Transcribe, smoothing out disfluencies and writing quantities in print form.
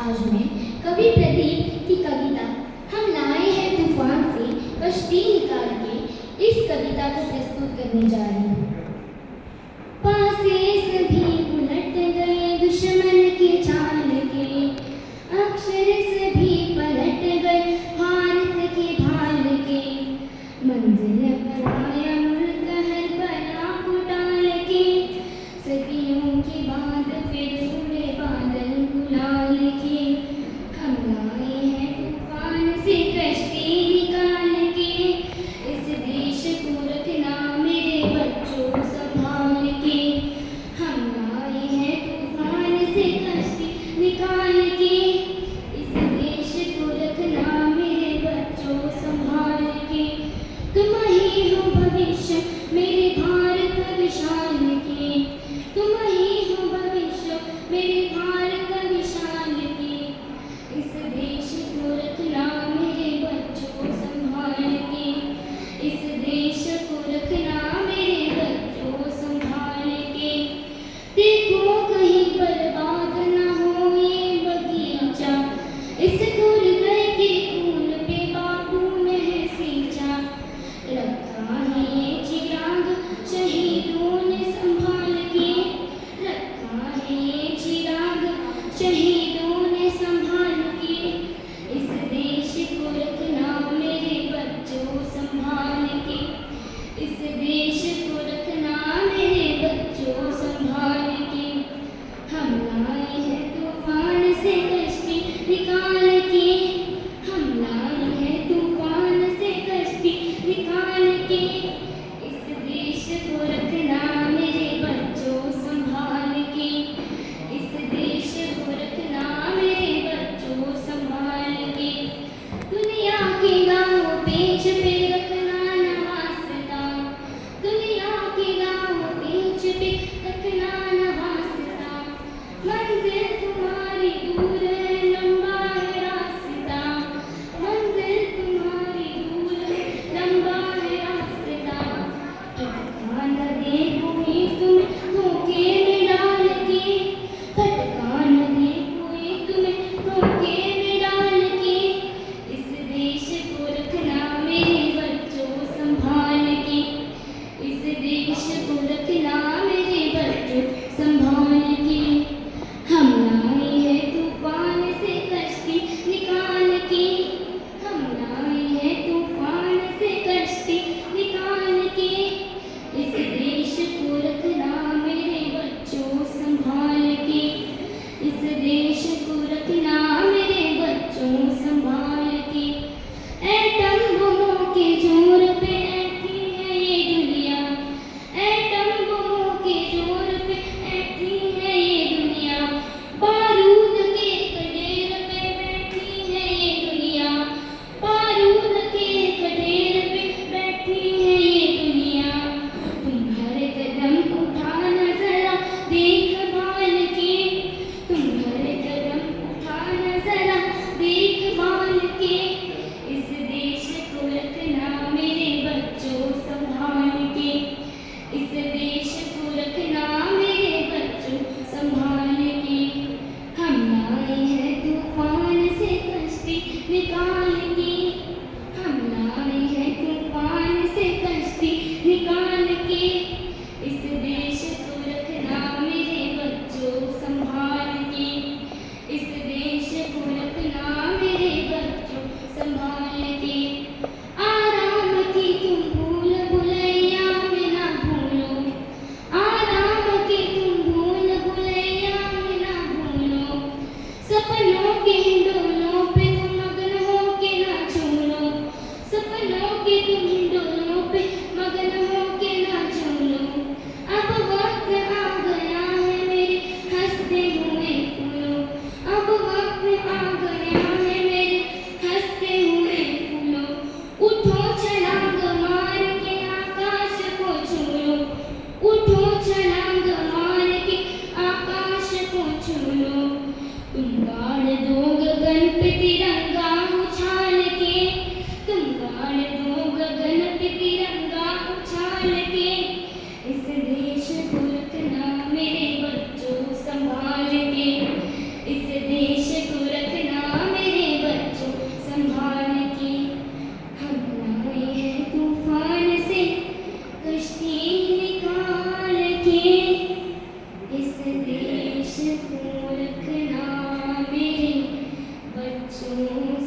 आज मैं कवि प्रदीप की कविता हम लाए हैं तूफान से कश्ती निकाल के इस कविता को प्रस्तुत करने जा रही हूँ। पासे सभी उलट गए दुश्मन के चाल के, अक्षर सभी पलट गए भारत के भाल के, मंजिल पर आया मुल्क हर बला को डाल के, सदियों के बाद फिर उड़े बादल गुलाल के, हम लाए हैं तूफान से कश्ती निकाल के, इस देश को रखना मेरे बच्चों संभाल के, हम लाए हैं तूफान से कश्ती निकाल के, इस देश को रखना मेरे बच्चों संभाल के, तुम ही हो भविष्य मेरे भारत विशाल के, तुम ही हो भविष्य मेरे भारत विशाल के, इस देश को रखना मेरे बच्चों संभाल के, इस देश को रखना मेरे बच्चों संभाल के, देखो कहीं बर्बाद न हो ये बगीचा, इस हृदय के फूल पे बापू ने सींचा, रखा है ये चिराग शहीदों ने संभाल के, रखा है ये चिराग शहीदों ने संभाल के, इस देश को रखना मेरे बच्चों संभाल के, इस देश को रखना मेरे बच्चों संभाल के, हम लाए हैं तूफान से कश्ती निकाल के, हम लाए हैं तूफान से कश्ती निकाल के, इस देश को रखना मेरे बच्चों संभाल के, इस देश को रखना मेरे बच्चों संभाल के, दुनिया के गाँव पेच पे रखना न वास्ता, दुनिया के गाँव पेच पे रखना न वास्ता, मंजिल तुम्हारी दूर है लंबा है रास्ता, मंजिल तुम्हारी दूर है लंबा है रास्ता, भटका न दे कोई तुम्हें धोखे में डाल के, भटका न दे कोई तुम्हें धोखे में डाल के, इस देश को रखना मेरे बच्चों संभाल के, इस देश को रखना मेरे बच्चों संभाल के, हम लाए हैं तूफान से कश्ती निकाल के, हम लाए हैं तूफान से कश्ती निकाल के, इस देश को रखना मेरे बच्चों संभाल के, इस देश को रखना मेरे बच्चों संभाल के, एटम बमों के जोर पे ऐठी है ये दुनिया, एटम बमों के जोर पे ऐठी है ये दुनिया, बारूद के कडेर पे बैठी है ये दुनिया, बारूद के कडेर पे बैठी है ये दुनिया, तुम हर कदम उठाना जरा देखभाल के, तुम हर कदम उठाना जरा देखभाल के, इस देश को रखना मेरे बच्चों संभाल के, इस देश को रखना मेरे बच्चों संभाल के, हम लाए हैं तूफान से कश्ती निकाल के, हम लाए हैं तूफान से कश्ती निकाल के, इस देश को रखना मेरे बच्चों संभाल के, इस देश को रखना मेरे बच्चों संभाल के, आराम की तुम भूल भुलैया में ना भूलो, आराम की तुम भूल भुलैया में ना भूलो, सपनों के हिंडोलों पे तुम मगन हो के ना झूलो, सपनों के तुम हिंडोलों पे मगन हो के ना झूलो, अब वक्त आ गया है मेरे हंसते हुए फूलों, अब वक्त आ गया है मेरे हंसते हुए फूलों, उठो छलांग मार के आकाश को छू लो, उठो छलांग मार के आकाश को छू लो, तुम गाड़ दो गगन पे तिरंगा उछाल के, तुम गाड़ दो गगन पे तिरंगा उछाल के, इस देश को रखना मेरे बच्चों संभाल के, इस देश को इस देश को रखना मेरे बच्चों